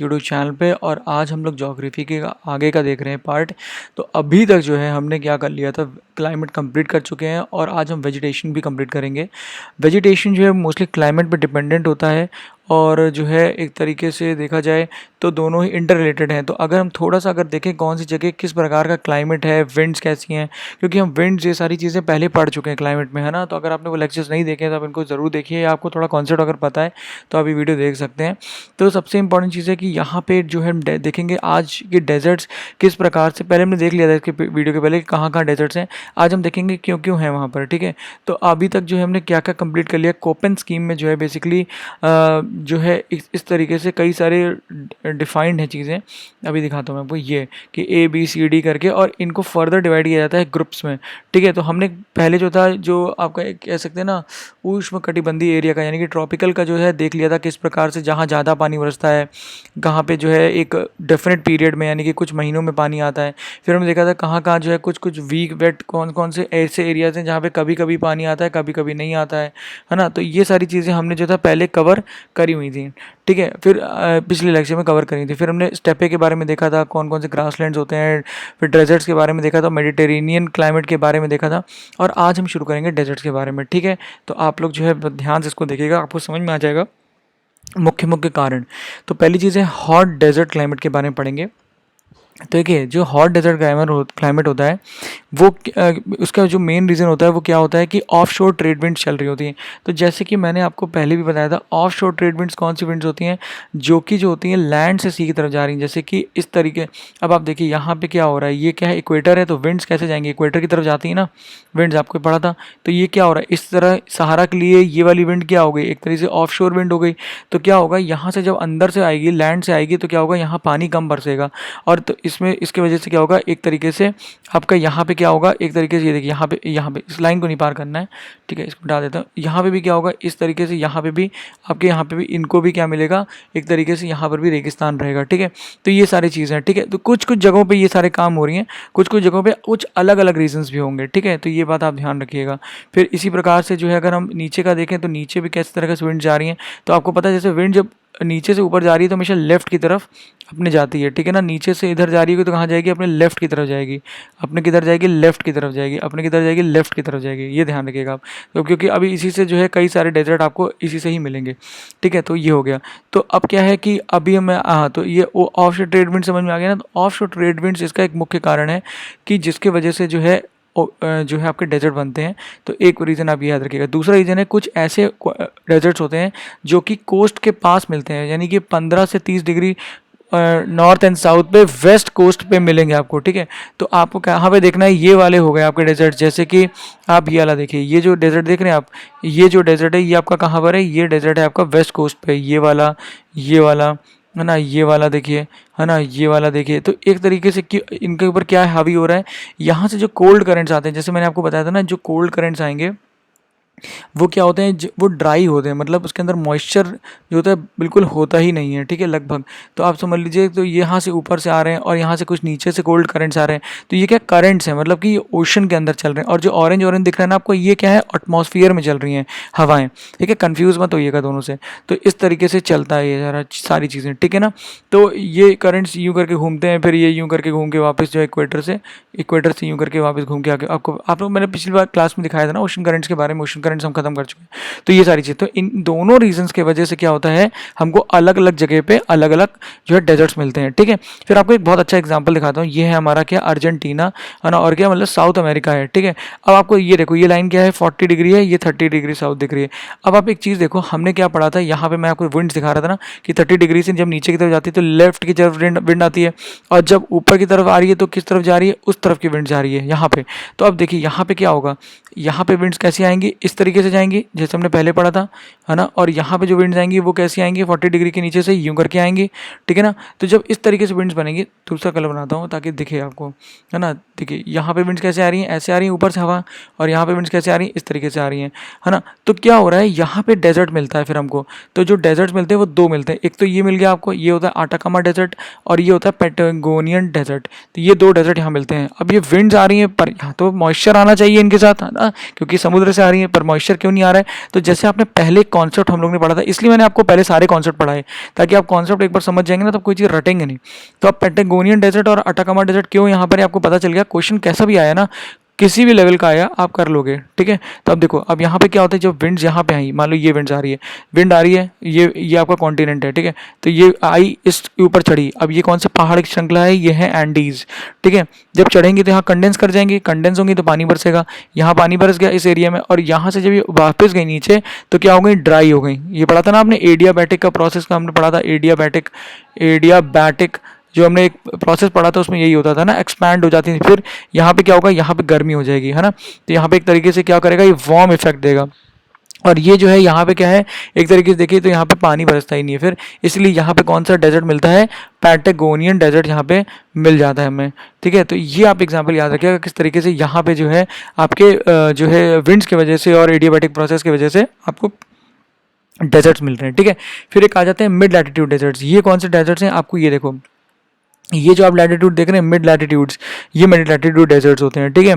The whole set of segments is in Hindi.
यूट्यूब चैनल पे। और आज हम लोग ज्योग्राफी के आगे का देख रहे हैं पार्ट। तो अभी तक जो है हमने क्या कर लिया था, क्लाइमेट कंप्लीट कर चुके हैं और आज हम वेजिटेशन भी कंप्लीट करेंगे। वेजिटेशन जो है मोस्टली क्लाइमेट पे डिपेंडेंट होता है और जो है एक तरीके से देखा जाए तो दोनों ही इंटर रिलेटेड हैं। तो अगर हम थोड़ा सा अगर देखें कौन सी जगह किस प्रकार का क्लाइमेट है, विंड्स कैसी हैं, क्योंकि हम विंड्स ये सारी चीज़ें पहले पढ़ चुके हैं क्लाइमेट में, है ना। तो अगर आपने वो लेक्चर्स नहीं देखे तो आप इनको ज़रूर देखिए, आपको थोड़ा कॉन्सेप्ट अगर पता है तो आप ये वीडियो देख सकते हैं। तो सबसे इंपॉर्टेंट चीज़ है कि यहाँ पे जो है हम देखेंगे आज के डेजर्ट्स किस प्रकार से, पहले हमने देख लिया था इसके वीडियो के पहले कि कहाँ कहाँ डेजर्ट्स हैं। आज हम देखेंगे क्यों क्यों हैं वहाँ पर, ठीक है। तो अभी तक जो है हमने क्या क्या कंप्लीट कर लिया। कोपेन स्कीम में जो है बेसिकली जो है इस तरीके से कई सारे डिफाइंड हैं चीज़ें। अभी दिखाता हूँ मैं आपको, ये कि ABCD करके और इनको फर्दर डिवाइड किया जाता है ग्रुप्स में, ठीक है। तो हमने पहले जो था, जो आपका कह सकते हैं ना उष्णकटिबंधीय एरिया का यानी कि ट्रॉपिकल का जो है देख लिया था किस प्रकार से, जहाँ ज़्यादा पानी बरसता है, कहाँ पे जो है एक डेफिनेट पीरियड में यानी कि कुछ महीनों में पानी आता है। फिर हमने देखा था कहाँ कहाँ जो है कुछ कुछ वीक वेट कौन कौन से ऐसे एरियाज हैं जहाँ पे कभी कभी पानी आता है, कभी कभी नहीं आता है ना। तो ये सारी चीज़ें हमने जो था पहले कवर करी हुई थी, ठीक है। फिर पिछले लेक्चर में कवर करी थी। फिर हमने स्टेपे के बारे में देखा था, कौन कौन से ग्रासलैंड्स होते हैं। फिर डेजर्ट्स के बारे में देखा था, मेडिटेरेनियन क्लाइमेट के बारे में देखा था। और आज हम शुरू करेंगे डेजर्ट्स के बारे में, ठीक है। तो आप लोग जो है ध्यान से इसको देखिएगा, आपको समझ में आ जाएगा मुख्य मुख्य कारण। तो पहली चीज़ है हॉट डेजर्ट क्लाइमेट के बारे में पढ़ेंगे। तो देखिए जो हॉट डेजर्ट क्लाइमेट होता है वो उसका जो मेन रीज़न होता है वो क्या होता है कि ऑफ शोर ट्रेड विंड्स चल रही होती हैं। तो जैसे कि मैंने आपको पहले भी बताया था, ऑफ शोर ट्रेड विंड्स कौन सी विंड्स होती हैं, जो होती हैं लैंड से सी की तरफ जा रही हैं। जैसे कि इस तरीके, अब आप देखिए यहाँ पे क्या हो रहा है, ये क्या है, इक्वेटर है। तो विंड्स कैसे जाएंगे, इक्वेटर की तरफ जाती है ना विंड्स, आपको पढ़ा था। तो ये क्या हो रहा है, इस तरह सहारा के लिए ये वाली विंड क्या हो गई, एक तरीके से ऑफ शोर विंड हो गई। तो क्या होगा, यहाँ से जब अंदर से आएगी, लैंड से आएगी, तो क्या होगा, यहाँ पानी कम बरसेगा। और तो इसमें इसके वजह से क्या होगा, एक तरीके से आपका यहाँ पे क्या होगा, एक तरीके से ये देखिए यहाँ पे इस लाइन को नहीं पार करना है, ठीक है। इसको हटा देता हूँ। यहाँ पे भी क्या होगा, इस तरीके से यहाँ पे भी आपके यहाँ पे भी इनको भी क्या मिलेगा, एक तरीके से यहाँ पर भी रेगिस्तान रहेगा, ठीक है। तो ये सारी चीज़ें हैं, ठीक है। तो कुछ कुछ जगहों पे ये सारे काम हो रही हैं, कुछ कुछ जगहों पे कुछ अलग अलग रीजंस भी होंगे, ठीक है। तो ये बात आप ध्यान रखिएगा। फिर इसी प्रकार से जो है अगर हम नीचे का देखें तो नीचे भी किस तरह का विंड जा रही है। तो आपको पता है जैसे विंड जब नीचे से ऊपर जा रही है तो हमेशा लेफ्ट की तरफ अपने जाती है, ठीक है ना। नीचे से इधर जा रही है तो कहाँ जाएगी, अपने लेफ्ट की तरफ जाएगी। अपने किधर जाएगी, लेफ्ट की तरफ जाएगी। अपने किधर जाएगी, लेफ्ट की तरफ जाएगी। ये ध्यान रखिएगा आप। तो क्योंकि अभी इसी से जो है कई सारे डेजर्ट आपको इसी से ही मिलेंगे, ठीक है। तो ये हो गया। तो अब क्या है कि अभी मैं तो ये ऑफ शोर ट्रेड विंड समझ में आ गया ना। तो ऑफ शोर ट्रेड विंड्स इसका एक मुख्य कारण है कि जिसके वजह से जो है आपके डेजर्ट बनते हैं। तो एक रीज़न आप ये याद रखिएगा। दूसरा रीज़न है कुछ ऐसे डेजर्ट्स होते हैं जो कि कोस्ट के पास मिलते हैं, यानी कि 15 से 30 डिग्री नॉर्थ एंड साउथ पे, वेस्ट कोस्ट पे मिलेंगे आपको, ठीक है। तो आपको कहाँ पे देखना है, ये वाले हो गए आपके डेजर्ट। जैसे कि आप ये वाला देखिए, ये जो डेजर्ट देख रहे हैं आप, ये जो डेजर्ट है ये आपका कहाँ पर है, ये डेजर्ट है आपका वेस्ट कोस्ट पे। ये वाला है ना, ये वाला देखिए, है ना, ये वाला देखिए। तो एक तरीके से कि इनके ऊपर क्या हावी हो रहा है, यहाँ से जो कोल्ड करंट्स आते हैं, जैसे मैंने आपको बताया था ना, जो कोल्ड करंट्स आएंगे वो क्या होते हैं, वो ड्राई होते हैं, मतलब उसके अंदर मॉइस्चर जो होता है बिल्कुल होता ही नहीं है, ठीक है, लगभग। तो आप समझ लीजिए, तो यहाँ से ऊपर से आ रहे हैं और यहाँ से कुछ नीचे से कोल्ड करंट्स आ रहे हैं। तो ये क्या करंट्स हैं, मतलब कि ये ओशन के अंदर चल रहे हैं। और जो ऑरेंज ऑरेंज दिख रहा है ना आपको, ये क्या है, एटमॉस्फेयर में चल रही हैं हवाएं, ठीक है। कन्फ्यूज़ मत होइएगा दोनों से। तो इस तरीके से चलता है ये सारी चीज़ें, ठीक है ना। तो ये करंट्स यूँ करके घूमते हैं, फिर ये यूँ करके घूम के वापस जो है इक्वेटर से यूँ करके वापस घूम के आके आपको, आप लोग मैंने पिछली बार क्लास में दिखाया था ना ओशन करंट्स के बारे में। ओशन करंट्स हम खत्म कर चुके हैं। तो ये सारी चीज़, तो इन दोनों रीजंस के वजह से क्या होता है, हमको अलग अलग जगह पे अलग अलग जो है डेजर्ट्स मिलते हैं, ठीक है। फिर आपको एक बहुत अच्छा एग्जांपल दिखाता हूँ। ये है हमारा क्या, अर्जेंटीना, है ना, और क्या मतलब साउथ अमेरिका है, ठीक है। अब आपको ये देखो, ये लाइन क्या है, 40 डिग्री है, ये 30 डिग्री साउथ दिख रही है। अब आप एक चीज़ देखो, हमने क्या पढ़ा था, यहाँ पे मैं आपको विंड्स दिखा रहा था ना कि 30 डिग्री से जब नीचे की तरफ जाती है तो लेफ्ट की तरफ विंड आती है, और जब ऊपर की तरफ आ रही है तो किस तरफ जा रही है, उस तरफ की विंड जा रही है यहाँ पे। तो अब देखिए यहाँ पे क्या होगा, यहाँ पे विंड्स कैसी आएंगी, इस तरीके से जाएंगी जैसे हमने पहले पढ़ा था, है ना। और यहाँ पे जो विंड्स आएंगी वो कैसी आएंगी, 40 डिग्री के नीचे से यूं करके आएंगी, ठीक है ना। तो जब इस तरीके से विंड्स बनेंगी, दूसरा कलर बनाता हूँ ताकि दिखे आपको, है ना। देखिए यहाँ पे विंड्स कैसे आ रही हैं, ऐसे आ रही हैं ऊपर से हवा, और यहाँ पे विंड्स कैसे आ रही हैं, इस तरीके से आ रही हैं, है ना। तो क्या हो रहा है, यहाँ पे डेजर्ट मिलता है फिर हमको। तो जो डेजर्ट मिलते हैं वो दो मिलते हैं, एक तो ये मिल गया आपको, ये होता है आटाकामा डेजर्ट, और ये होता है पैटागोनियन डेजर्ट। तो ये दो डेजर्ट यहाँ मिलते हैं। अब ये विंड्स आ रही हैं, पर यहाँ तो मॉइस्चर आना चाहिए इनके साथ, था क्योंकि समुद्र से आ रही है, पर मॉइस्चर क्यों नहीं आ रहा है? तो जैसे आपने पहले कॉन्सेप्ट हम लोग ने पढ़ा था, इसलिए मैंने आपको पहले सारे कॉन्सेप्ट पढ़ाए ताकि आप कॉन्सेप्ट एक बार समझ जाएंगे ना, तब कोई चीज़ रटेंगे नहीं। तो अब पेंटागोनियन डेजर्ट और अटाकामा डेजर्ट क्यों यहाँ पर आपको पता चल गया। क्वेश्चन कैसा भी आया ना, किसी भी लेवल का आया आप कर लोगे, ठीक है। तो अब देखो, अब यहाँ पे क्या होता है, जब विंड्स यहाँ पे आई, मान लो ये विंड्स आ रही है, विंड आ रही है, ये आपका कॉन्टिनेंट है, ठीक है। तो ये आई, इस ऊपर चढ़ी, अब ये कौन से पहाड़ की श्रृंखला है, ये है एंडीज, ठीक है। जब चढ़ेंगे तो यहाँ कंडेंस कर जाएंगे, कंडेंस होंगी तो पानी बरसेगा, यहाँ पानी बरस गया इस एरिया में, और यहाँ से जब ये वापस गई नीचे तो क्या हो गई, ड्राई हो गई। ये पढ़ा था ना आपने, एडियाबैटिक का प्रोसेस का हमने पढ़ा था, एडियाबैटिक जो हमने एक प्रोसेस पढ़ा था उसमें यही होता था ना, एक्सपैंड हो जाती थी। फिर यहाँ पे क्या होगा, यहाँ पे गर्मी हो जाएगी, है ना। तो यहाँ पे एक तरीके से क्या करेगा, ये वार्म इफेक्ट देगा। और ये जो है यहाँ पे क्या है, एक तरीके से देखिए तो यहाँ पे पानी बरसता ही नहीं है फिर, इसलिए यहाँ पे कौन सा डेजर्ट मिलता है, पैटागोनियन डेजर्ट यहाँ पे मिल जाता है हमें, ठीक है। तो ये आप एग्जांपल याद रखिएगा किस तरीके से यहाँ पे जो है आपके जो है विंड्स की वजह से और एडियाबैटिक प्रोसेस की वजह से आपको डेजर्ट्स मिल रहे हैं, ठीक है। फिर एक आ जाते हैं मिड लैटिट्यूड डेजर्ट्स। ये कौन से डेजर्ट्स हैं, आपको ये देखो, ये जो आप लैटिट्यूड देख रहे हैं मिड लैटिट्यूड्स, ये मिड लैटिट्यूड डेजर्ट्स होते हैं, ठीक है।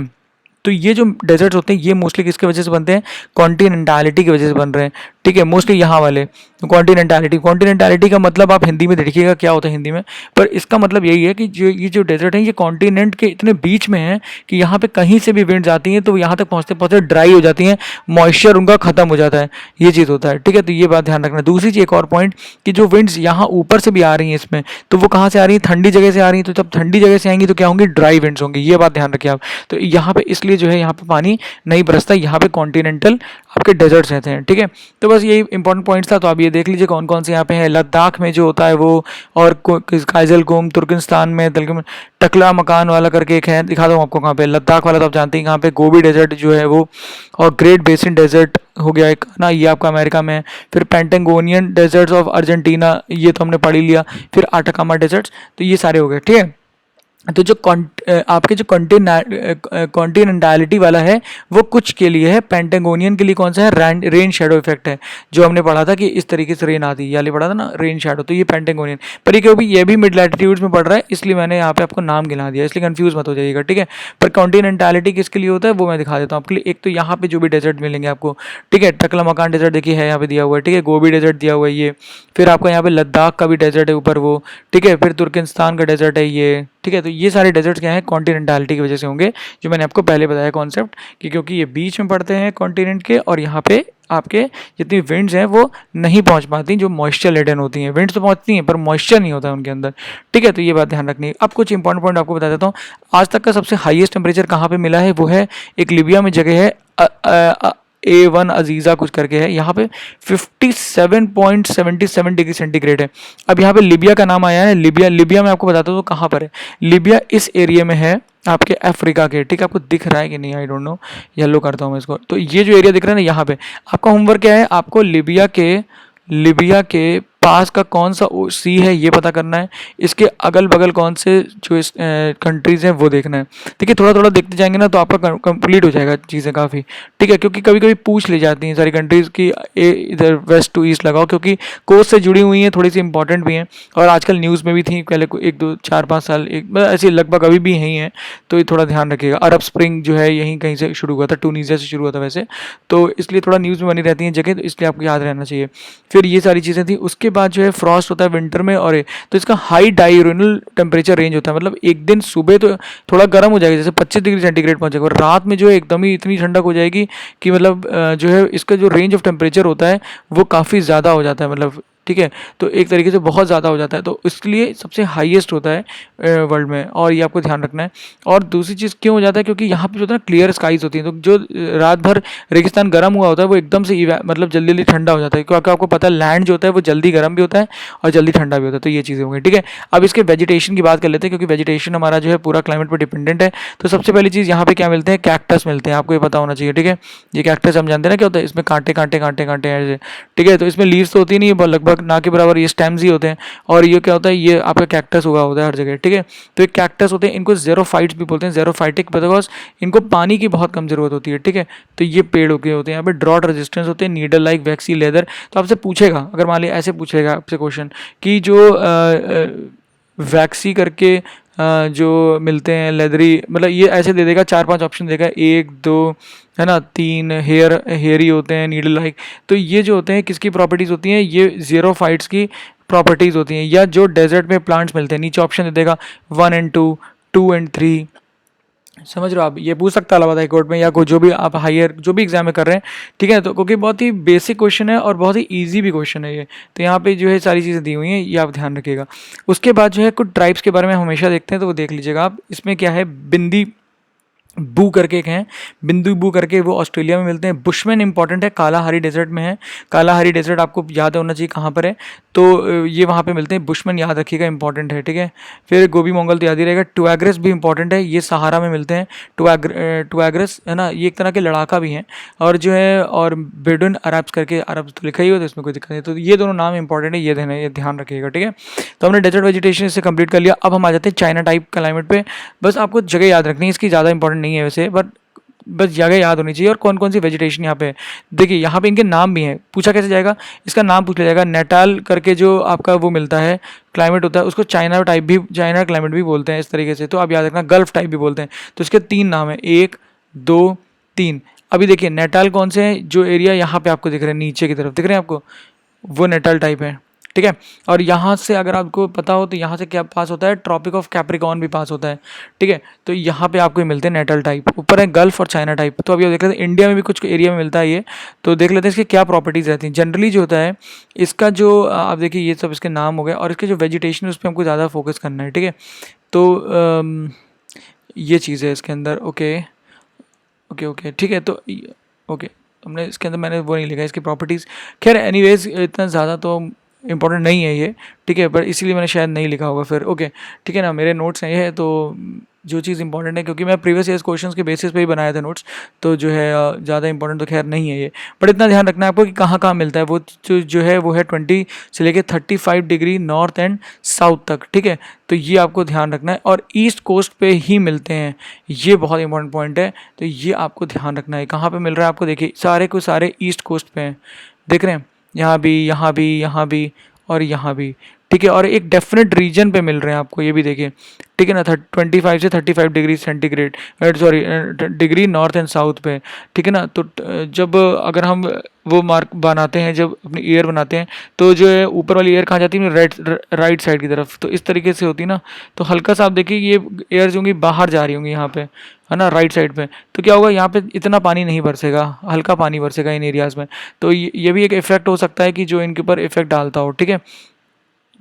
तो ये जो डेजर्ट्स होते हैं ये मोस्टली किसके वजह से बनते हैं, कॉन्टिनेंटालिटी की वजह से बन रहे हैं, ठीक है। मोस्टली यहाँ वाले कॉन्टिनेंटालिटी का मतलब आप हिंदी में देखिएगा क्या होता है हिंदी में, पर इसका मतलब यही है कि ये जो डेजर्ट है ये कॉन्टिनेंट के इतने बीच में है कि यहाँ पे कहीं से भी विंड्स आती हैं तो यहाँ तक पहुँचते पहुँचते ड्राई हो जाती हैं, मॉइस्चर उनका खत्म हो जाता है, ये चीज़ होता है, ठीक है। तो ये बात ध्यान रखना। दूसरी चीज़ एक और पॉइंट कि जो विंड्स यहाँ ऊपर से भी आ रही हैं इसमें, तो वो कहाँ से आ रही हैं, ठंडी जगह से आ रही हैं, तो जब ठंडी जगह से आएंगी तो क्या होंगी, ड्राई विंड्स होंगी, ये बात ध्यान रखिए आप। तो यहाँ पे इसलिए जो है यहाँ पे पानी नहीं बरसता, यहाँ पे कॉन्टिनेंटल आपके डेजर्ट्स रहते हैं, ठीक है। तो बस यही इंपॉर्टेंट पॉइंट्स था। तो आप ये देख लीजिए कौन कौन से यहाँ पे हैं। लद्दाख में जो होता है वो, और काइजलकुम तुर्कस्तान में, टकला मकान वाला करके एक है, दिखा दूँ आपको कहाँ पे, लद्दाख वाला तो आप जानते हैं कहाँ पे, गोबी डेजर्ट जो है वो, और ग्रेट बेसिन डेजर्ट हो गया एक ना, ये आपका अमेरिका में है। फिर पेंटागोनियन डेजर्ट्स ऑफ अर्जेंटीना, ये तो हमने पढ़ ही लिया। फिर अटाकामा डेजर्ट्स, तो ये सारे हो गए, ठीक है। तो जो आपके जो कॉन्टिनेंटालिटी वाला है वो कुछ के लिए है, पेंटागोनियन के लिए कौन सा है, रेन शेडो इफेक्ट है, जो हमने पढ़ा था कि इस तरीके से रेन आती है, यानी पढ़ा था ना रेन शेडो, तो ये पेंटागोनियन। पर ये भी मिड लैटिट्यूड्स में पड़ रहा है, इसलिए मैंने यहाँ पे आपको नाम गिना दिया, इसलिए कंफ्यूज मत हो जाइएगा, ठीक है। पर कॉन्टिनेंटालिटी किसके लिए होता है वो मैं दिखा देता हूँ आपके लिए। एक तो यहाँ पे जो भी डेजर्ट मिलेंगे आपको, ठीक है, टकला मकान डेजर्ट देखिए है यहाँ पे दिया हुआ है, ठीक है, गोबी डेजर्ट दिया हुआ है ये। फिर आपका यहाँ पे लद्दाख का भी डेजर्ट है ऊपर वो, ठीक है। फिर तुर्कस्तान का डेजर्ट है ये, ठीक है। तो ये सारे डेजर्ट्स क्या हैं, कॉन्टिनेंटालिटी की वजह से होंगे, जो मैंने आपको पहले बताया कॉन्सेप्ट कि क्योंकि ये बीच में पड़ते हैं कॉन्टिनेंट के, और यहाँ पे आपके जितनी विंड्स हैं वो नहीं पहुँच पाती जो मॉइस्चर लेडन होती हैं। विंड्स तो पहुँचती हैं पर मॉइस्चर नहीं होता है उनके अंदर, ठीक है। तो ये बात ध्यान रखनी है। अब कुछ इंपॉर्टेंट पॉइंट आपको बता देता हूँ। आज तक का सबसे हाईएस्ट टेम्परेचर कहाँ पे मिला है, वो है एक लिबिया में जगह है, A1 अजीज़ा कुछ करके है, यहाँ पे 57.77 डिग्री सेंटीग्रेड है। अब यहाँ पे लिबिया का नाम आया है, लिबिया में आपको बताता हूँ तो कहाँ पर है। लिबिया इस एरिया में है आपके अफ्रीका के, ठीक है। आपको दिख रहा है कि नहीं, आई डोंट नो, येलो करता हूँ मैं इसको। तो ये जो एरिया दिख रहा है ना, यहाँ पे आपका होमवर्क क्या है, आपको लिबिया के पास का कौन सा सी है ये पता करना है, इसके अगल बगल कौन से जो कंट्रीज़ हैं वो देखना है। देखिए थोड़ा थोड़ा देखते जाएंगे ना तो आपका कंप्लीट हो जाएगा चीज़ें काफ़ी, ठीक है। क्योंकि कभी कभी पूछ ली जाती हैं सारी कंट्रीज़ की इधर वेस्ट टू ईस्ट लगाओ, क्योंकि कोस्ट से जुड़ी हुई हैं, थोड़ी सी इंपॉर्टेंट भी हैं, और आजकल न्यूज़ में भी थी पहले 1-2-4-5 साल एक ऐसे लगभग अभी भी यही हैं, तो ये थोड़ा ध्यान रखिएगा। अरब स्प्रिंग जो है यहीं कहीं से शुरू हुआ था, टूनीसिया से शुरू हुआ था वैसे, तो इसलिए थोड़ा न्यूज़ में बनी रहती हैं जगह, तो इसलिए आपको याद रहना चाहिए। फिर ये सारी चीज़ें थी। उसके बाद जो है फ्रॉस्ट होता है विंटर में, और तो इसका हाई डायरेनल टेम्परेचर रेंज होता है, मतलब एक दिन सुबह तो थोड़ा गर्म हो जाएगा, जैसे 25 डिग्री सेंटीग्रेड पहुंचेगा, और रात में जो है एकदम ही इतनी ठंडक हो जाएगी कि मतलब जो है इसका जो रेंज ऑफ टेम्परेचर होता है वो काफ़ी ज़्यादा हो जाता है, मतलब ठीक है। तो एक तरीके से बहुत ज़्यादा हो जाता है, तो इसके लिए सबसे हाईएस्ट होता है वर्ल्ड में, और ये आपको ध्यान रखना है। और दूसरी चीज़ क्यों हो जाता है, क्योंकि यहाँ पे जो होता है ना क्लियर स्काइज होती हैं, तो जो रात भर रेगिस्तान गर्म हुआ होता है वो एकदम से मतलब जल्दी जल्दी ठंडा हो जाता है, क्योंकि आपको पता है लैंड जो होता है वो जल्दी गर्म भी होता है और जल्दी ठंडा भी होता है। तो ये चीज़ें होंगी, ठीक है। अब इसके वेजिटेशन की बात कर लेते हैं, क्योंकि वेजिटेशन हमारा जो है पूरा क्लाइमेट पर डिपेंडेंट है। तो सबसे पहली चीज़ यहाँ पे क्या मिलते हैं, कैक्टस मिलते हैं, आपको ये पता होना चाहिए, ठीक है। ये कैक्टस हम जानते हैं ना क्या होता है, इसमें कांटे कांटे कांटे कांटे ऐसे, ठीक है। तो इसमें लीव्स तो होती नहीं है, लगभग ना के बराबर ये स्टेम्स ही होते हैं, और ये क्या होता है, ये आपका कैक्टस उगा होता है हर जगह, ठीक है। तो एक कैक्टस होते हैं, इनको ज़ेरोफाइट्स भी बोलते हैं, ज़ेरोफाइटिक, बिकॉज इनको पानी की बहुत कम जरूरत होती है, ठीक है। तो ये पेड़ के होते हैं, यहाँ पे ड्रॉट रेजिस्टेंस होते हैं, नीडल लाइक वैक्सी लेदर। तो आपसे पूछेगा, अगर मान लिया ऐसे पूछेगा आपसे क्वेश्चन कि जो वैक्सी करके जो मिलते हैं लेदरी, मतलब ये ऐसे दे देगा 4-5 ऑप्शन देगा, 1-2 है ना, 3 हेयरी होते हैं, नीडल लाइक। तो ये जो होते हैं किसकी प्रॉपर्टीज़ होती हैं, ये ज़ीरोफाइट्स की प्रॉपर्टीज़ होती हैं, या जो डेजर्ट में प्लांट्स मिलते हैं। नीचे ऑप्शन दे देगा 1 एंड 2, 2 एंड 3। समझ रहे हो आप, ये पूछ सकता है इलाहाबाद हाई कोर्ट में या कोई जो भी आप हायर जो भी एग्जाम में कर रहे हैं, ठीक है। तो क्योंकि बहुत ही बेसिक क्वेश्चन है और बहुत ही इजी भी क्वेश्चन है ये, तो यहाँ पे जो है सारी चीज़ें दी हुई हैं, ये आप ध्यान रखिएगा। उसके बाद जो है कुछ ट्राइब्स के बारे में हमेशा देखते हैं, तो वो देख लीजिएगा आप। इसमें क्या है, बिंदी बू करके एक हैं, बिंदु बू करके, वो ऑस्ट्रेलिया में मिलते हैं। बुशमैन इंपॉर्टेंट है, कालाहारी डेजर्ट में है। कालाहारी डेजर्ट आपको याद होना चाहिए कहाँ पर है, तो ये वहाँ पे मिलते हैं। बुशमैन याद रखिएगा, इंपॉर्टेंट है, ठीक है। फिर गोबी मंगल तो याद ही रहेगा। टुआग्रेस भी इंपॉर्टेंट है, ये सहारा में मिलते हैं। टुआग्रेस है ना, ये एक तरह के लड़ाका भी हैं। और जो है, और बेडुइन अरब्स करके, अरब्स तो लिखा ही हो, तो इसमें कोई दिक्कत नहीं। तो ये दोनों नाम इंपॉर्टेंट है, ये ध्यान रखिएगा, ठीक है। तो हमने डेजर्ट वेजिटेशन से कंप्लीट कर लिया। अब हम आ जाते हैं चाइना टाइप क्लाइमेट पे। बस आपको जगह याद रखनी है, इसकी ज़्यादा इंपॉर्टेंट नहीं है वैसे, बट बस जगह याद होनी चाहिए और कौन कौन सी वेजिटेशन यहाँ पे है। देखिए यहाँ पे इनके नाम भी हैं, पूछा कैसे जाएगा, इसका नाम पूछ लिया जाएगा। नेटाल करके जो आपका वो मिलता है क्लाइमेट होता है, उसको चाइना क्लाइमेट भी बोलते हैं इस तरीके से। तो आप याद रखना, गल्फ टाइप भी बोलते हैं। तो इसके 3 नाम हैं, 1, 2, 3। अभी देखिए नेटाल कौन से हैं, जो एरिया यहाँ पे आपको दिख रहे हैं, नीचे की तरफ दिख रहे हैं आपको, वो नेटाल टाइप है, ठीक है। और यहाँ से अगर आपको पता हो तो यहाँ से क्या पास होता है, ट्रॉपिक ऑफ कैप्रिकॉर्न भी पास होता है, ठीक है। तो यहाँ पे आपको मिलते हैं नेटल टाइप, ऊपर है गल्फ और चाइना टाइप। तो अभी आप देख लेते हैं इंडिया में भी कुछ एरिया में मिलता है ये, तो देख लेते हैं इसके क्या प्रॉपर्टीज़ रहती हैं। जनरली जो होता है इसका, जो आप देखिए ये सब इसके नाम हो गए, और इसके जो वेजिटेशन है उस पर हमको ज़्यादा फोकस करना है, ठीक है। तो ये चीज़ है इसके अंदर, ओके ओके ओके, ठीक है। तो ओके, हमने इसके अंदर मैंने वो नहीं लिखा इसकी प्रॉपर्टीज़। खैर एनीवेज इतना ज़्यादा तो इंपॉर्टेंट नहीं है ये, ठीक है, पर इसीलिए मैंने शायद नहीं लिखा होगा फिर, ओके, ठीक है ना। मेरे नोट्स हैं ये, तो जो चीज़ इंपॉर्टेंट है, क्योंकि मैं प्रीवियस ईयर्स क्वेश्चंस के बेसिस पे ही बनाया था नोट्स, तो जो है ज़्यादा इंपॉर्टेंट तो खैर नहीं है ये। बट इतना ध्यान रखना है आपको कि कहाँ कहाँ मिलता है वो, जो है वो है 20 से लेके 35 डिग्री नॉर्थ एंड साउथ तक, ठीक है। तो ये आपको ध्यान रखना है, और ईस्ट कोस्ट पे ही मिलते हैं, ये बहुत इंपॉर्टेंट पॉइंट है। तो ये आपको ध्यान रखना है, कहाँ पे मिल रहा है आपको, देखिए सारे को सारे ईस्ट कोस्ट पे हैं, देख रहे हैं, यहाँ भी, यहाँ भी, यहाँ भी, और यहाँ भी, ठीक है। और एक डेफिनेट रीजन पे मिल रहे हैं आपको, ये भी देखिए, ठीक है ना। 25 से 35 degree centigrade, sorry degree north and south पे, ठीक है ना। तो जब अगर हम वो मार्क बनाते हैं, जब अपनी ईयर बनाते हैं, तो जो है ऊपर वाली ईयर कहाँ जाती है, राइट साइड की तरफ, तो इस तरीके से होती है ना। तो हल्का सा आप देखिए, ये एयर जो होंगी बाहर जा रही होंगी यहाँ पे, है ना, राइट साइड पे। तो क्या होगा, यहाँ पे इतना पानी नहीं बरसेगा, हल्का पानी बरसेगा इन एरियाज़ में। तो ये भी एक इफेक्ट हो सकता है कि जो इनके ऊपर इफेक्ट डालता हो, ठीक है,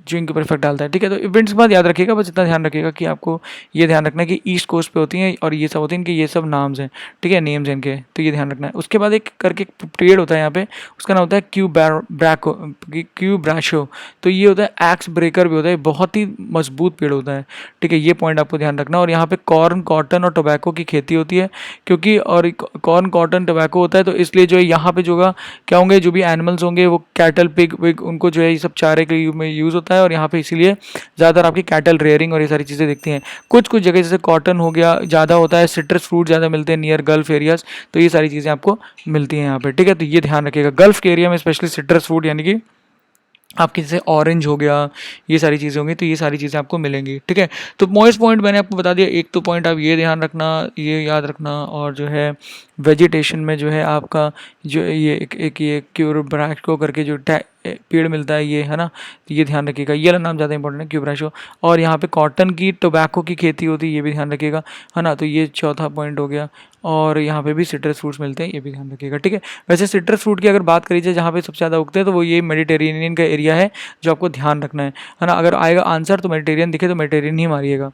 जो इनके ऊपर इफेक्ट डालता है, ठीक है। तो इवेंट्स के बाद याद रखिएगा, बस इतना ध्यान रखिएगा कि आपको ये ध्यान रखना है कि ईस्ट कोस्ट पे होती हैं, और ये सब होती हैं, इनके ये सब नाम्स हैं, ठीक है, नेम्स हैं इनके, तो ये ध्यान रखना है। उसके बाद एक करके पीरियड होता है यहाँ पे, उसका नाम होता है क्यू ब्राशो। तो ये होता है एक्स ब्रेकर भी होता है, बहुत ही मजबूत पेड़ होता है, ठीक है। ये पॉइंट आपको ध्यान रखना। और यहाँ पे कॉर्न, कॉटन और टोबैको की खेती होती है, क्योंकि और कॉर्न, कॉटन, टोबैको होता है, तो इसलिए जो है यहाँ पे जो क्या होंगे, जो भी एनिमल्स होंगे वो कैटल, पिग विग, उनको जो है ये सब चारे के में यूज़ होता है। और यहाँ पे इसीलिए ज़्यादातर आपकी कैटल रेयरिंग और ये सारी चीज़ें दिखती हैं। कुछ कुछ जगह जैसे कॉटन हो गया ज़्यादा होता है, सिट्रस फ्रूट ज़्यादा मिलते हैं नियर गल्फ एरियाज़, तो ये सारी चीज़ें आपको मिलती हैं यहाँ पे, ठीक है। तो ये ध्यान रखिएगा, गल्फ के एरिया में स्पेशली सिट्रस फ्रूट, यानी कि आपके जैसे ऑरेंज हो गया, ये सारी चीज़ें होंगी, तो ये सारी चीज़ें आपको मिलेंगी, ठीक है। तो मोस्ट पॉइंट मैंने आपको बता दिया। एक तो पॉइंट आप ये ध्यान रखना, ये याद रखना, और जो है वेजिटेशन में जो है आपका जो ये एक ये क्यूब्राशो करके जो पेड़ मिलता है ये, है ना, तो ये ध्यान रखिएगा, ये वाला नाम ज़्यादा इंपॉर्टेंट है, क्यूब्राशो। और यहाँ पे कॉटन की, टोबैको की खेती होती है, ये भी ध्यान रखिएगा, है ना। तो ये चौथा पॉइंट हो गया। और यहाँ पे भी सिट्रस फ्रूट्स मिलते हैं, ये भी ध्यान रखिएगा, ठीक है। वैसे सिट्रस फ्रूट की अगर बात करी जाए जहाँ पे सबसे ज़्यादा उगते हैं, तो वो ये मेडिटेरेनियन का एरिया है, जो आपको ध्यान रखना है ना। अगर आएगा आंसर तो मेडिटेरियन दिखे तो मेडिटेरियन ही मारिएगा,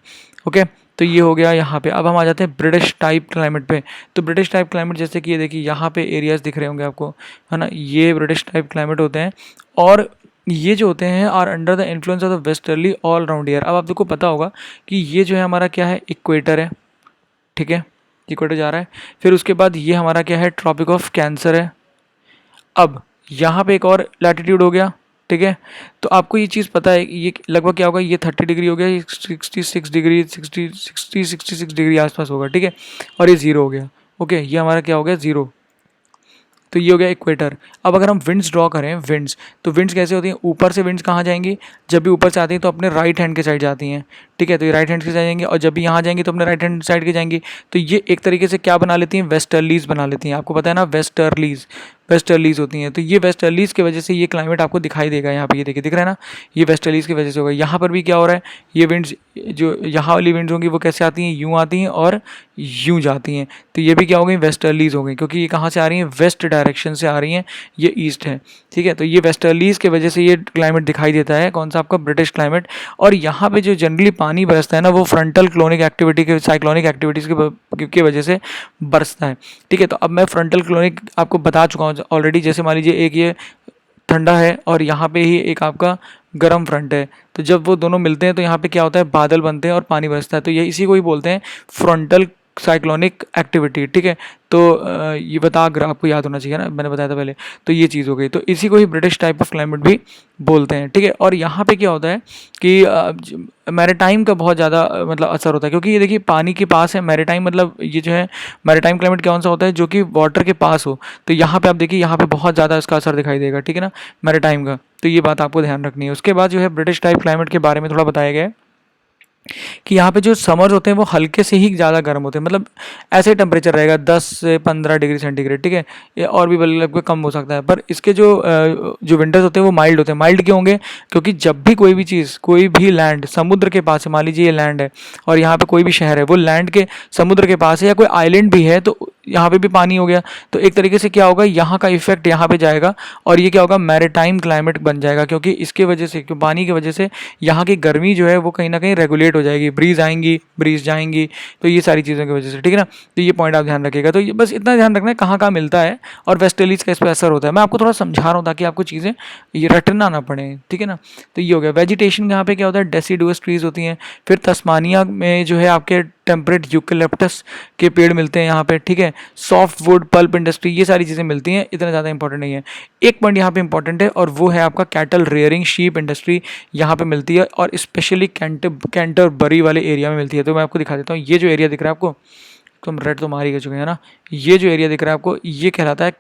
ओके। तो ये हो गया यहाँ पे। अब हम आ जाते हैं ब्रिटिश टाइप क्लाइमेट पे। तो ब्रिटिश टाइप क्लाइमेट जैसे कि ये देखिए यहाँ पे एरियाज़ दिख रहे होंगे आपको, है ना, ये ब्रिटिश टाइप क्लाइमेट होते हैं। और ये जो होते हैं are under the influence of the westerly all round year. अब आप देखो पता होगा कि ये जो है हमारा क्या है, इक्वेटर है, ठीक है, इक्वेटर जा रहा है। फिर उसके बाद ये हमारा क्या है, ट्रॉपिक ऑफ कैंसर है। अब यहाँ पे एक और लैटिट्यूड हो गया, ठीक है। तो आपको ये चीज़ पता है, ये लगभग क्या होगा, ये 30 डिग्री हो गया, ये 66 डिग्री 66 डिग्री आसपास होगा, ठीक है। और ये 0 हो गया, ओके, ये हमारा क्या हो गया, 0। तो ये हो गया इक्वेटर। अब अगर हम विंड्स ड्रॉ करें, विंड्स, तो विंड्स कैसे होती हैं, ऊपर से विंड्स कहाँ जाएंगी, जब भी ऊपर से आती हैं तो अपने राइट हैंड के साइड जाती हैं, ठीक है। तो ये राइट हैंड के साइड जाएंगे और जब भी यहाँ जाएंगे तो अपने राइट हैंड साइड के जाएंगे। तो ये एक तरीके से क्या बना लेती हैं, वेस्टर्लीज बना लेती हैं। आपको पता है ना वेस्टर्लीज होती हैं। तो ये वेस्टर्लीज की वजह से ये क्लाइमेट आपको दिखाई देगा। यहाँ पे ये देखिए, दिख रहा है ना, ये वेस्टर्लीज की वजह से होगा। यहाँ पर भी क्या हो रहा है, ये विंड्स जो यहाँ वाली विंड्स होंगी वो कैसे आती हैं, यूँ आती हैं और यूँ जाती हैं। तो ये भी क्या हो गई, वेस्टर्लीज हो गई, क्योंकि ये कहाँ से आ रही हैं, वेस्ट डायरेक्शन से आ रही हैं, ये ईस्ट है। ठीक है। तो ये वेस्टर्लीज की वजह से ये क्लाइमेट दिखाई देता है, कौन सा, आपका ब्रिटिश क्लाइमेट। और यहाँ पे जो जनरली पानी बरसता है ना, वो फ्रंटल क्लोनिक एक्टिविटी के, साइक्लोनिक एक्टिविटीज़ की वजह से बरसता है। ठीक है। तो अब मैं फ्रंटल क्लोनिक आपको बता चुका हूँ ऑलरेडी। जैसे मान लीजिए एक ये ठंडा है और यहाँ पे ही एक आपका गर्म फ्रंट है, तो जब वो दोनों मिलते हैं तो यहाँ पे क्या होता है, बादल बनते हैं और पानी बरसता है। तो ये इसी को ही बोलते हैं फ्रंटल साइक्लोनिक एक्टिविटी। ठीक है। तो ये बता, अगर आपको याद होना चाहिए ना, मैंने बताया था पहले। तो ये चीज़ हो गई। तो इसी को ही ब्रिटिश टाइप ऑफ क्लाइमेट भी बोलते हैं। ठीक है। और यहाँ पे क्या होता है कि मैरीटाइम का बहुत ज़्यादा मतलब असर होता है, क्योंकि ये देखिए पानी के पास है। मैरीटाइम मतलब ये जो है मैरीटाइम क्लाइमेट कौन सा होता है, जो कि वाटर के पास हो। तो यहाँ पे आप देखिए, यहाँ पे बहुत ज़्यादा इसका असर दिखाई देगा। ठीक है ना, मैरीटाइम का। तो ये बात आपको ध्यान रखनी है। उसके बाद जो है ब्रिटिश टाइप क्लाइमेट के बारे में थोड़ा बताया गया है कि यहाँ पे जो समर्स होते हैं वो हल्के से ही ज़्यादा गर्म होते हैं, मतलब ऐसे टेम्परेचर रहेगा 10 से 15 डिग्री सेंटीग्रेड। ठीक है। ये और भी बल्कि कम हो सकता है। पर इसके जो विंटर्स होते हैं वो माइल्ड होते हैं। माइल्ड क्यों होंगे, क्योंकि जब भी कोई भी चीज़, कोई भी लैंड समुद्र के पास है, मान लीजिए ये लैंड है और यहाँ पे कोई भी शहर है, वो लैंड के समुद्र के पास है, या कोई आइलैंड भी है, तो यहाँ पे भी पानी हो गया। तो एक तरीके से क्या होगा, यहाँ का इफेक्ट यहाँ पे जाएगा और ये क्या होगा, मैरीटाइम क्लाइमेट बन जाएगा, क्योंकि इसके वजह से, क्योंकि पानी की वजह से यहाँ की गर्मी जो है वो कहीं ना कहीं रेगुलेट हो जाएगी। ब्रीज आएंगी, ब्रीज जाएंगी, तो ये सारी चीज़ों की वजह से। ठीक है ना। तो ये पॉइंट आप ध्यान रखिएगा। तो ये बस इतना ध्यान रखना है कहाँ कहाँ मिलता है और वेस्टर्लीज का इस पर असर होता है। मैं आपको थोड़ा समझा रहा हूँ ताकि आपको चीज़ें ये रटना ना पड़े। ठीक है ना। तो ये हो गया वेजिटेशन। यहाँ पे क्या होता है, डेसिडुअस ट्रीज होती हैं। फिर तस्मानिया में जो है आपके टेम्परेट यूकेलिप्टस के पेड़ मिलते हैं यहाँ पे। ठीक है। सॉफ्ट वुड, पल्प इंडस्ट्री, ये सारी चीज़ें मिलती हैं। इतना ज़्यादा इंपॉर्टेंट नहीं है। एक पॉइंट यहाँ पे इंपॉर्टेंट है और वो है आपका कैटल रेयरिंग, शीप इंडस्ट्री यहाँ पे मिलती है और स्पेशली कैंटरबरी वाले एरिया में मिलती है। तो मैं आपको दिखा देता हूँ। ये जो एरिया दिख रहा है आपको, तुम रेड तो मार ही कर चुके हैं ना, ये जो एरिया दिख रहा है आपको, ये कहलाता है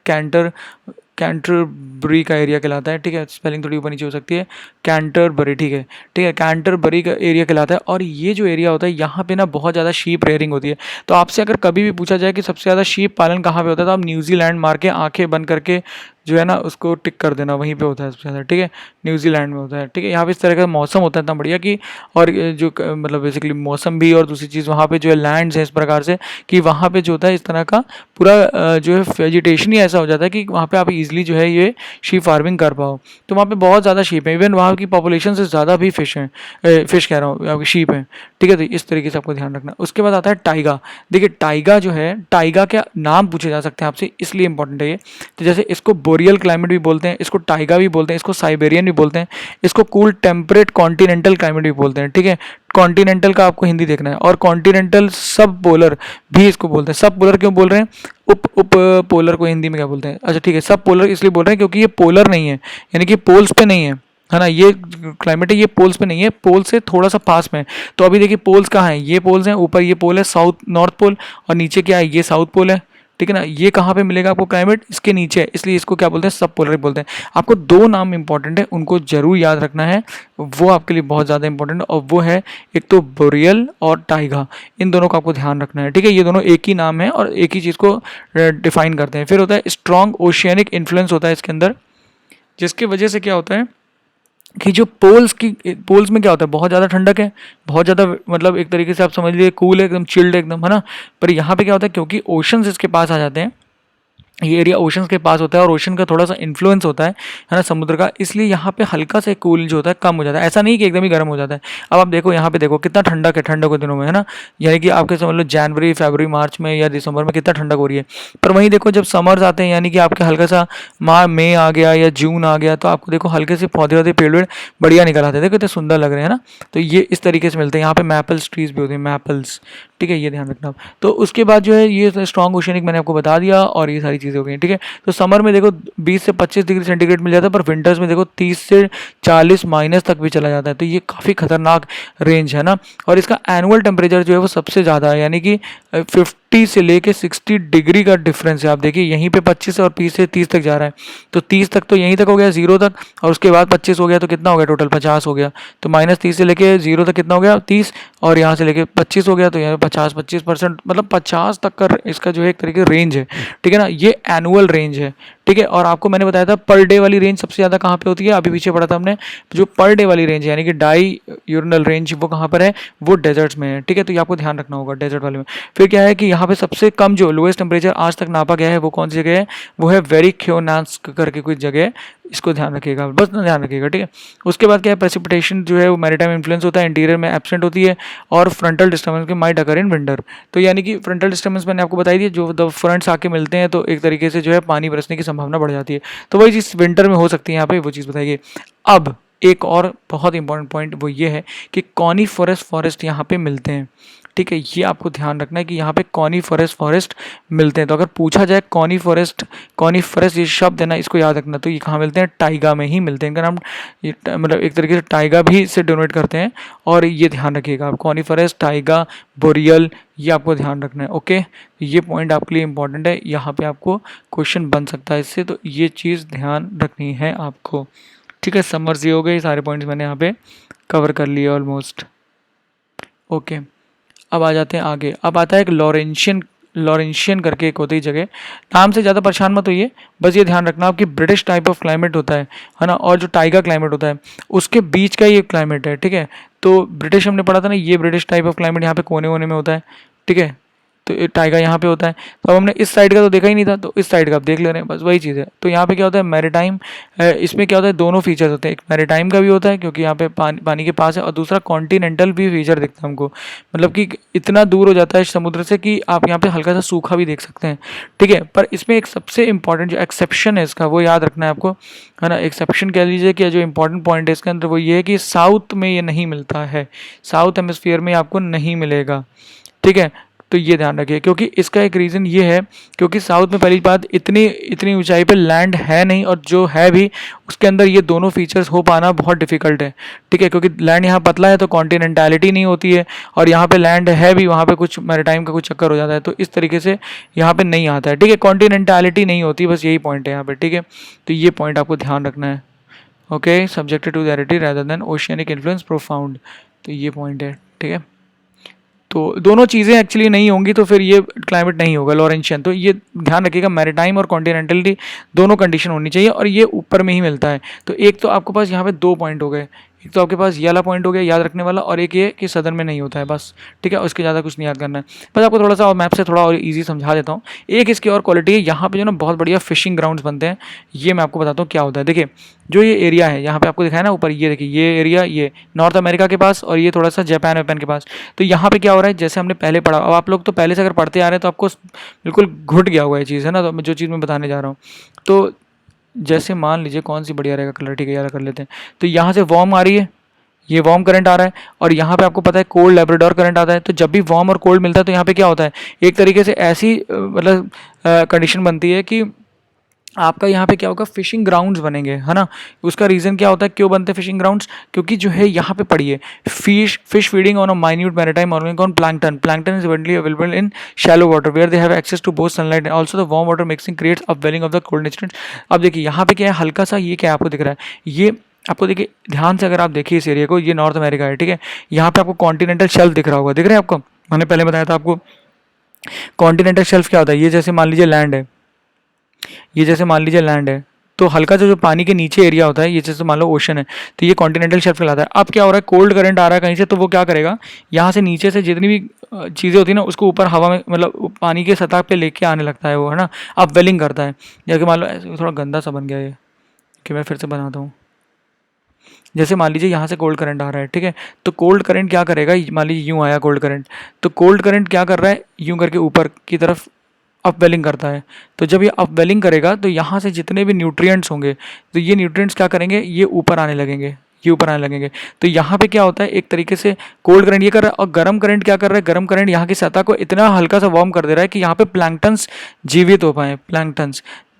कैंटरबरी का एरिया कहलाता है। ठीक है। स्पेलिंग थोड़ी ऊपर नीचे हो सकती है, कैंटरबरी। ठीक है। ठीक है, कैंटरबरी का एरिया कहलाता है। और ये जो एरिया होता है यहाँ पे ना बहुत ज़्यादा शीप रेयरिंग होती है। तो आपसे अगर कभी भी पूछा जाए कि सबसे ज़्यादा शीप पालन कहाँ पे होता है, तो आप न्यूजीलैंड मार के आंखें बंद करके जो है ना उसको टिक कर देना, वहीं पे होता है सबसे ज़्यादा। ठीक है। न्यूजीलैंड में होता है। ठीक है। यहाँ पे इस तरह का मौसम होता है इतना बढ़िया कि, और जो मतलब बेसिकली मौसम भी, और दूसरी चीज़ वहाँ पे जो है लैंड्स है इस प्रकार से कि वहाँ पे जो होता है इस तरह का पूरा जो है वेजिटेशन ही ऐसा हो जाता है कि वहाँ पे आप इजीली जो है ये शीप फार्मिंग कर पाओ। तो वहाँ पे बहुत ज़्यादा शीप है। इवन वहाँ की पॉपुलेशन से ज़्यादा भी फिश हैं, फिश कह रहा हूँ, आपकी शीप हैं। ठीक है। तो इस तरीके से आपको ध्यान रखना। उसके बाद आता है टाइगा। देखिए टाइगा जो है, टाइगा क्या नाम पूछे जा सकते हैं आपसे, इसलिए इंपॉर्टेंट है ये। तो जैसे इसको बोरियल क्लाइमेट भी बोलते हैं, इसको टाइगा भी बोलते हैं, इसको साइबेरियन भी बोलते हैं, इसको कूल टेम्परेट कॉन्टिनेंटल क्लाइमेट भी बोलते हैं। ठीक है। कॉन्टिनेंटल का आपको हिंदी देखना है। और कॉन्टिनेंटल सब पोलर भी इसको बोलते हैं। सब पोलर क्यों बोल रहे हैं, उप पोलर को हिंदी में क्या बोलते हैं, अच्छा ठीक है, सब पोलर इसलिए बोल रहे हैं क्योंकि ये पोलर नहीं है, यानी कि पोल्स पे नहीं है ना। ये क्लाइमेट है, ये पोल्स पे नहीं है, पोल से थोड़ा सा पास में है। तो अभी देखिए पोल्स कहाँ हैं, ये पोल्स हैं, ऊपर ये पोल है साउथ नॉर्थ पोल, और नीचे क्या है, ये साउथ पोल है। ठीक है ना। ये कहाँ पे मिलेगा आपको क्लाइमेट, इसके नीचे है, इसलिए इसको क्या बोलते हैं, सब पोलर बोलते हैं। आपको दो नाम इंपॉर्टेंट है, उनको जरूर याद रखना है, वो आपके लिए बहुत ज़्यादा इंपॉर्टेंट है। और वो है एक तो बोरियल और टाइगा, इन दोनों का आपको ध्यान रखना है। ठीक है। ये दोनों एक ही नाम है और एक ही चीज़ को डिफाइन करते हैं। फिर होता है स्ट्रॉन्ग ओशियनिक इन्फ्लुएंस होता है इसके अंदर, जिसकी वजह से क्या होता है कि जो पोल्स में क्या होता है, बहुत ज़्यादा ठंडक है, बहुत ज़्यादा, मतलब एक तरीके से आप समझ लीजिए कूल है, एकदम चिल्ड एकदम, है ना। पर यहाँ पे क्या होता है, क्योंकि ओशंस इसके पास आ जाते हैं, ये एरिया ओशंस के पास होता है और ओशन का थोड़ा सा इन्फ्लुएंस होता है ना, समुद्र का, इसलिए यहाँ पे हल्का सा कूल जो होता है कम हो जाता है। ऐसा नहीं कि एकदम ही गर्म हो जाता है। अब आप देखो यहाँ पे देखो कितना ठंडक है ठंडक के दिनों में, है ना। यानी कि आपके समझ लो जनवरी, फरवरी, मार्च में या दिसंबर में कितना ठंडक हो रही है। पर वहीं देखो जब समर्स आते हैं, यानी कि आपके हल्का सा मई आ गया या जून आ गया, तो आपको देखो हल्के से पौधे वौधे पेड़ वेड़ बढ़िया निकल आते हैं, देखो इतने सुंदर लग रहे हैं ना। तो ये इस तरीके से मिलते हैं। यहाँ पे मैपल्स ट्रीज भी होते हैं, मैपल्स। ठीक है, ये ध्यान रखना आप। तो उसके बाद जो है ये स्ट्रॉन्ग ओशियनिक मैंने आपको बता दिया, और ये सारी चीज़ें हो गई। ठीक है। तो समर में देखो 20 से 25 डिग्री सेंटीग्रेड मिल जाता है, पर विंटर्स में देखो 30 से 40 माइनस तक भी चला जाता है। तो ये काफ़ी खतरनाक रेंज है ना। और इसका एनुअल टेम्परेचर जो है वो सबसे ज़्यादा है, यानी कि 50 से लेके 60 डिग्री का डिफरेंस है। आप देखिए यहीं पे 25 और 20 से 30 तक जा रहा है, तो 30 तक तो यहीं तक हो गया 0 तक, और उसके बाद 25 हो गया तो कितना हो गया टोटल 50 हो गया। तो -30 से लेके 0 तक कितना हो गया 30, और यहाँ से लेके 25 हो गया, तो यहाँ 25% मतलब 50 तक का इसका जो है एक तरीके रेंज है, ठीक है ना। ये एनुअल रेंज है, ठीक है। और आपको मैंने बताया था पर डे वाली रेंज सबसे ज़्यादा कहाँ पे होती है, अभी पीछे पढ़ा था हमने, जो पर डे वाली रेंज है यानी कि डाई यूरिनल रेंज, वो कहाँ पर है, वो डेजर्ट्स में है, ठीक है। तो ये आपको ध्यान रखना होगा डेजर्ट वाले में। फिर क्या है कि यहाँ पे सबसे कम जो लोएस्ट टेम्परेचर आज तक नापा गया है वो कौन सी जगह है, वो है वेरिक्योनास्क करके कुछ जगह है, इसको ध्यान रखिएगा, बस ध्यान रखिएगा, ठीक है। उसके बाद क्या है, प्रेसिपिटेशन जो है वो मैरीटाइम इन्फ्लुएंस होता है, इंटीरियर में एब्सेंट होती है, और फ्रंटल डिस्टर्बेंस के माइट अकर इन विंटर। तो यानी कि फ्रंटल डिस्टर्बेंस मैंने आपको बताई थी, जो द फ्रंट्स आके मिलते हैं तो एक तरीके से जो है पानी बरसने की संभावना बढ़ जाती है, तो वही चीज़ विंटर में हो सकती है, यहाँ पे वो चीज़ बताइए। अब एक और बहुत इंपॉर्टेंट पॉइंट वो ये है कि कॉनिफरस फॉरेस्ट यहाँ पे मिलते हैं, ठीक है। ये आपको ध्यान रखना है कि यहाँ पे कॉनिफरस फॉरेस्ट मिलते हैं। तो अगर पूछा जाए कॉनिफरस ये शब्द है ना, इसको याद रखना। तो ये कहाँ मिलते हैं, टाइगा में ही मिलते हैं, इनका नाम मतलब एक तरीके से टाइगा भी इससे डोनेट करते हैं, और ये ध्यान रखिएगा आप, कॉनिफरस, टाइगा, बोरियल, ये आपको ध्यान रखना है, ओके। ये पॉइंट आपके लिए इंपॉर्टेंट है, यहाँ पे आपको क्वेश्चन बन सकता है इससे, तो ये चीज़ ध्यान रखनी है आपको, ठीक है। समर्स ये हो गए, सारे पॉइंट्स मैंने यहाँ पे कवर कर लिए ऑलमोस्ट, ओके। अब आ जाते हैं आगे, अब आता है एक लॉरेंशियन करके एक होती है जगह, नाम से ज़्यादा परेशान मत होइए, बस ये ध्यान रखना आपकी ब्रिटिश टाइप ऑफ क्लाइमेट होता है ना, और जो टाइगर क्लाइमेट होता है उसके बीच का ये क्लाइमेट है, ठीक है। तो ब्रिटिश हमने पढ़ा था ना, ये ब्रिटिश टाइप ऑफ क्लाइमेट यहाँ पे कोने कोने में होता है, ठीक है। तो टाइगर यहाँ पे होता है, तो अब हमने इस साइड का तो देखा ही नहीं था, तो इस साइड का आप देख ले रहे हैं, बस वही चीज़ है। तो यहाँ पे क्या होता है, मैरीटाइम, इसमें क्या होता है, दोनों फीचर्स होते हैं, एक मैरीटाइम का भी होता है क्योंकि यहाँ पे पानी के पास है, और दूसरा कॉन्टिनेंटल भी फीचर दिखता है हमको, मतलब कि इतना दूर हो जाता है समुद्र से कि आप यहाँ पे हल्का सा सूखा भी देख सकते हैं, ठीक है। पर इसमें एक सबसे इंपॉर्टेंट जो एक्सेप्शन है इसका, वो याद रखना है आपको, है ना। एक्सेप्शन कह लीजिए कि जो इंपॉर्टेंट पॉइंट है इसके अंदर वो ये है कि साउथ में ये नहीं मिलता है, साउथ हेमिस्फीयर में आपको नहीं मिलेगा, ठीक है। तो ये ध्यान रखिए, क्योंकि इसका एक रीज़न ये है, क्योंकि साउथ में पहली बात इतनी ऊंचाई पे लैंड है नहीं, और जो है भी उसके अंदर ये दोनों फीचर्स हो पाना बहुत डिफिकल्ट है, ठीक है। क्योंकि लैंड यहाँ पतला है तो कॉन्टिनेंटैलिटी नहीं होती है, और यहाँ पे लैंड है भी, वहाँ पे कुछ मैरीटाइम का कुछ चक्कर हो जाता है, तो इस तरीके से यहाँ पे नहीं आता है, ठीक है। कॉन्टिनेंटैलिटी नहीं होती, बस यही पॉइंट है यहाँ पे, ठीक है। तो ये पॉइंट आपको ध्यान रखना है, okay. Subjected to aridity rather than oceanic influence profound, तो ये पॉइंट है, ठीक है। तो दोनों चीज़ें एक्चुअली नहीं होंगी तो फिर ये क्लाइमेट नहीं होगा लॉरेंशियन। तो ये ध्यान रखिएगा, मैरीटाइम और कॉन्टिनेंटलिटी दोनों कंडीशन होनी चाहिए, और ये ऊपर में ही मिलता है। तो एक तो आपके पास यहाँ पे 2 पॉइंट हो गए, एक तो आपके पास ये वाला पॉइंट हो गया याद रखने वाला, और एक ये कि सदर्न में नहीं होता है, बस, ठीक है। उसके ज़्यादा कुछ नहीं याद करना है, बस आपको थोड़ा सा और मैप से थोड़ा और ईजी समझा देता हूँ। एक इसकी और क्वालिटी है, यहाँ पे जो ना बहुत बढ़िया फिशिंग ग्राउंड्स बनते हैं, ये मैं आपको बताता हूँ क्या होता है। देखिए जो ये एरिया है यहाँ पे आपको दिखाया ना ऊपर, ये देखिए ये एरिया, ये नॉर्थ अमेरिका के पास, और ये थोड़ा सा जापान वेपान के पास। तो यहाँ पे क्या हो रहा है, जैसे हमने पहले पढ़ा, अब आप लोग तो पहले से अगर पढ़ते आ रहे हैं तो आपको बिल्कुल घुट गया हुआ ये चीज़, है ना। तो जो चीज़ मैं बताने जा रहा हूँ, तो जैसे मान लीजिए कौन सी बढ़िया रहेगा कलर, ठीक है यार कर लेते हैं। तो यहाँ से वार्म आ रही है, ये वार्म करंट आ रहा है, और यहाँ पे आपको पता है कोल्ड लैब्राडोर करंट आता है। तो जब भी वार्म और कोल्ड मिलता है तो यहाँ पे क्या होता है, एक तरीके से ऐसी मतलब कंडीशन बनती है कि आपका यहाँ पे क्या होगा, फिशिंग ग्राउंड्स बनेंगे, है ना। उसका रीज़न क्या होता है, क्यों बनते हैं फिशिंग ग्राउंड्स, क्योंकि जो है यहाँ पे पढ़िए, fish feeding on a minute maritime organic on plankton is evenly available in shallow water where they have access to both sunlight and also the warm water mixing creates upwelling of the cold nutrients. अब देखिए यहाँ पे क्या है, हल्का सा ये क्या आपको दिख रहा है, ये आपको देखिए ध्यान से, अगर आप देखिए इस एरिया को, ये नॉर्थ अमेरिका है, ठीक है। यहाँ पे आपको कॉन्टिनेंटल शेल्फ दिख रहा होगा, दिख रहा है आपको, मैंने पहले बताया था आपको कॉन्टिनेंटल शेल्फ क्या होता है। ये जैसे मान लीजिए लैंड है, ये जैसे मान लीजिए लैंड है, तो हल्का सा जो पानी के नीचे एरिया होता है, ये जैसे मान लो ओशन है, तो ये कॉन्टिनेंटल शेल्फ कहलाता है। अब क्या हो रहा है, कोल्ड करंट आ रहा है कहीं से, तो वो क्या करेगा, यहाँ से नीचे से जितनी भी चीज़ें होती है ना, उसको ऊपर हवा में मतलब पानी के सतह पे लेके आने लगता है वो, है ना, अब वेलिंग करता है। जैसे मान लो थोड़ा गंदा सा बन गया ये, कि मैं फिर से बनाता हूँ। जैसे मान लीजिए यहाँ से कोल्ड करंट आ रहा है, ठीक है। तो कोल्ड करंट क्या करेगा, मान लीजिए यूँ आया कोल्ड करंट, तो कोल्ड करंट क्या कर रहा है, यूँ करके ऊपर की तरफ अपवेलिंग करता है। तो जब ये अपवेलिंग करेगा तो यहाँ से जितने भी न्यूट्रिएंट्स होंगे, तो ये न्यूट्रिएंट्स क्या करेंगे, ये ऊपर आने लगेंगे, ये ऊपर आने लगेंगे। तो यहाँ पे क्या होता है, एक तरीके से कोल्ड करंट ये कर रहा है, और गर्म करंट क्या कर रहा है, गर्म करंट यहाँ की सतह को इतना हल्का सा वार्म कर दे रहा है कि यहाँ पे प्लैंक्टन्स जीवित हो पाए।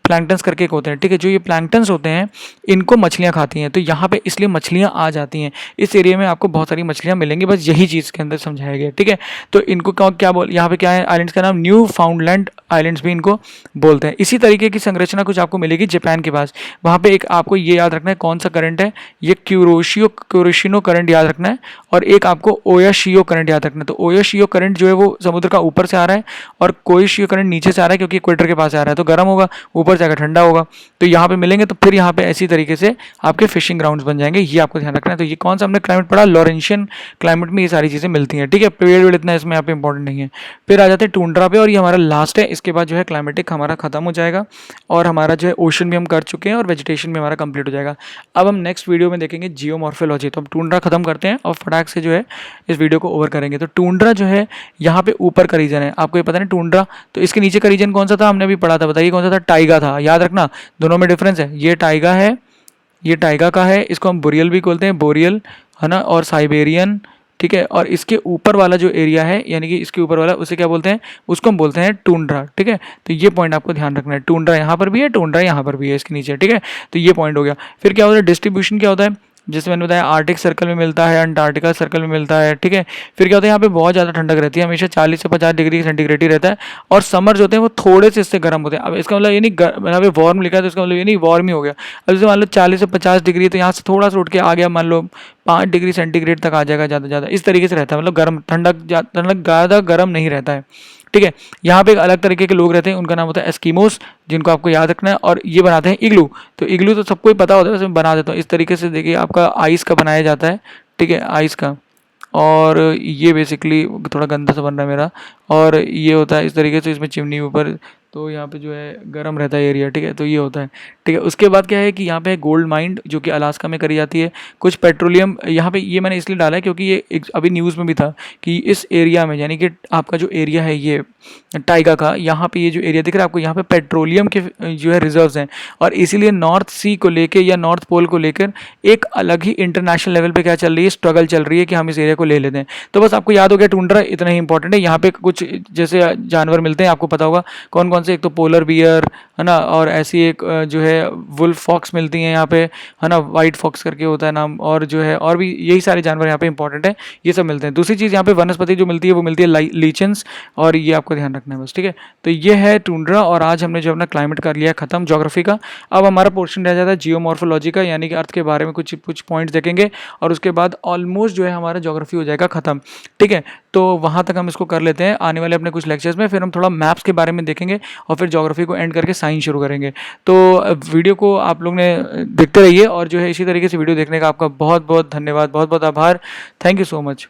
प्लैंक्टन्स करके एक होते हैं, ठीक है। जो ये प्लैंक्टन्स होते हैं इनको मछलियाँ खाती हैं, तो यहाँ पे इसलिए मछलियाँ आ जाती हैं। इस एरिया में आपको बहुत सारी मछलियाँ मिलेंगी, बस यही चीज़ के अंदर समझाया गया है, ठीक है। तो इनको क्या क्या बोल, यहाँ पे क्या है, आइलैंड्स का नाम न्यू फाउंडलैंड आइलैंड्स भी इनको बोलते हैं। इसी तरीके की संरचना कुछ आपको मिलेगी जापान के पास। वहाँ पे एक आपको ये याद रखना है कौन सा करंट है, ये क्यूरोशिनो करंट याद रखना है, और एक आपको ओयाशियो करंट याद रखना है। तो ओयाशियो करंट जो है वो समुद्र का ऊपर से आ रहा है, और कोइशियो करंट नीचे से आ रहा है, क्योंकि इक्वेटर के पास आ रहा है तो गर्म होगा, ऊपर से आकर ठंडा होगा। तो यहाँ पे मिलेंगे, तो फिर यहाँ पे ऐसी तरीके से आपके फिशिंग ग्राउंड्स बन जाएंगे, ये आपको ध्यान रखना है। तो ये कौन सा हमने क्लाइमेट पढ़ा, लॉरेंशियन क्लाइमेट में ये सारी चीज़ें मिलती हैं, ठीक है। पेड़ वेड़ इतना इसमें यहाँ पे इंपॉर्टेंट नहीं है। फिर आ जाते हैं टुंड्रा पे, और ये हमारा लास्ट है। इसके बाद जो है क्लाइमेटिक हमारा खत्म हो जाएगा, और हमारा जो है ओशन भी हम कर चुके हैं, और वेजिटेशन भी हमारा कंप्लीट हो जाएगा। अब हम नेक्स्ट वीडियो में देखेंगे जियोमॉर्फोलॉजी। तो हम टुंड्रा खत्म करते हैं और फटाक से जो है इस वीडियो को ओवर करेंगे। तो टुंड्रा जो है यहाँ पे ऊपर का रीजन है, आपको ये पता नहीं टुंड्रा, तो इसके नीचे का रीजन कौन सा था, हमने अभी पढ़ा था, बताइए कौन सा था, टाइगा था, याद रखना, दोनों में डिफरेंस है। ये टाइगा है, ये टाइगा का है, इसको हम बोरियल भी बोलते हैं, बोरियल है ना, और साइबेरियन, ठीक है। और इसके ऊपर वाला जो एरिया है, यानी कि इसके ऊपर वाला, उसे क्या बोलते हैं, उसको हम बोलते हैं टुंड्रा, ठीक है। तो ये पॉइंट आपको ध्यान रखना है, टुंड्रा यहाँ पर भी है, टुंड्रा यहाँ पर भी है इसके नीचे, ठीक है। तो ये पॉइंट हो गया। फिर क्या होता है, डिस्ट्रीब्यूशन क्या होता है, जैसे मैंने बताया आर्टिक सर्कल में मिलता है, अंटार्कटिका सर्कल में मिलता है, ठीक है। फिर क्या होता है, यहाँ पे बहुत ज़्यादा ठंडक रहती है, हमेशा 40 से 50 डिग्री सेंटीग्रेड ही रहता है, और समर जो होते हैं वो थोड़े से इससे गर्म होते हैं। अब इसका मतलब ये नहीं, यहाँ पे वार्म लिखा है तो इसका मतलब ये नहीं वार्म ही हो गया। अब जैसे मान लो 40 से 50 डिग्री, तो यहाँ से थोड़ा सा उठ के आ गया, मान लो 5 डिग्री सेंटीग्रेड तक आ जाएगा ज़्यादा ज़्यादा, इस तरीके से रहता है, मतलब गर्म, ठंडक ज़्यादा गर्म नहीं रहता है, ठीक है। यहाँ पे एक अलग तरीके के लोग रहते हैं, उनका नाम होता है एस्किमोस, जिनको आपको याद रखना है, और ये बनाते हैं इग्लू। तो इग्लू तो सबको ही पता होता है, वैसे मैं बना देता हूँ इस तरीके से, देखिए आपका आइस का बनाया जाता है, ठीक है, आइस का। और ये बेसिकली थोड़ा गंदा सा बन रहा है मेरा, और ये होता है इस तरीके से, इसमें चिमनी ऊपर, तो यहाँ पे जो है गर्म रहता है एरिया, ठीक है। तो ये होता है, ठीक है। उसके बाद क्या है कि यहाँ पे गोल्ड माइन जो कि अलास्का में करी जाती है, कुछ पेट्रोलियम यहाँ पे, ये मैंने इसलिए डाला है क्योंकि ये अभी न्यूज़ में भी था कि इस एरिया में, यानी कि आपका जो एरिया है ये टाइगा का, यहाँ पे ये जो एरिया दिख रहा है आपको, यहाँ पे पेट्रोलियम के जो है रिजर्व्स हैं, और इसीलिए नॉर्थ सी को लेकर या नॉर्थ पोल को लेकर एक अलग ही इंटरनेशनल लेवल पे क्या चल रही है, स्ट्रगल चल रही है कि हम इस एरिया को ले लेते हैं। तो बस आपको याद हो गया टुंड्रा इतना ही इंपॉर्टेंट है। यहाँ पे कुछ जैसे जानवर मिलते हैं, आपको पता होगा कौन कौन से, एक तो पोलर बियर है ना, और ऐसी एक जो है वुल्फ फॉक्स मिलती हैं यहाँ पे, है ना, वाइट फॉक्स करके होता है नाम, और जो है और भी यही सारे जानवर यहाँ पे इंपॉर्टेंट है, ये सब मिलते हैं। दूसरी चीज़ यहाँ पे वनस्पति जो मिलती है वो मिलती है लीचेंस, और ये आपको ध्यान रखना है बस, ठीक है। तो ये है टुंड्रा, और आज हमने जो अपना क्लाइमेट कर लिया खत्म ज्योग्राफी का। अब हमारा पोर्शन रह जाता है जियोमॉर्फोलॉजी का, यानी कि अर्थ के बारे में कुछ कुछ पॉइंट्स देखेंगे, और उसके बाद ऑलमोस्ट जो है हमारा ज्योग्राफी हो जाएगा खत्म, ठीक है। तो वहाँ तक हम इसको कर लेते हैं आने वाले अपने कुछ लेक्चर्स में, फिर हम थोड़ा मैप्स के बारे में देखेंगे, और फिर ज्योग्राफी को एंड करके साइंस शुरू करेंगे। तो वीडियो को आप लोग ने देखते रहिए, और जो है इसी तरीके से वीडियो देखने का आपका बहुत बहुत धन्यवाद, बहुत बहुत आभार, थैंक यू सो मच।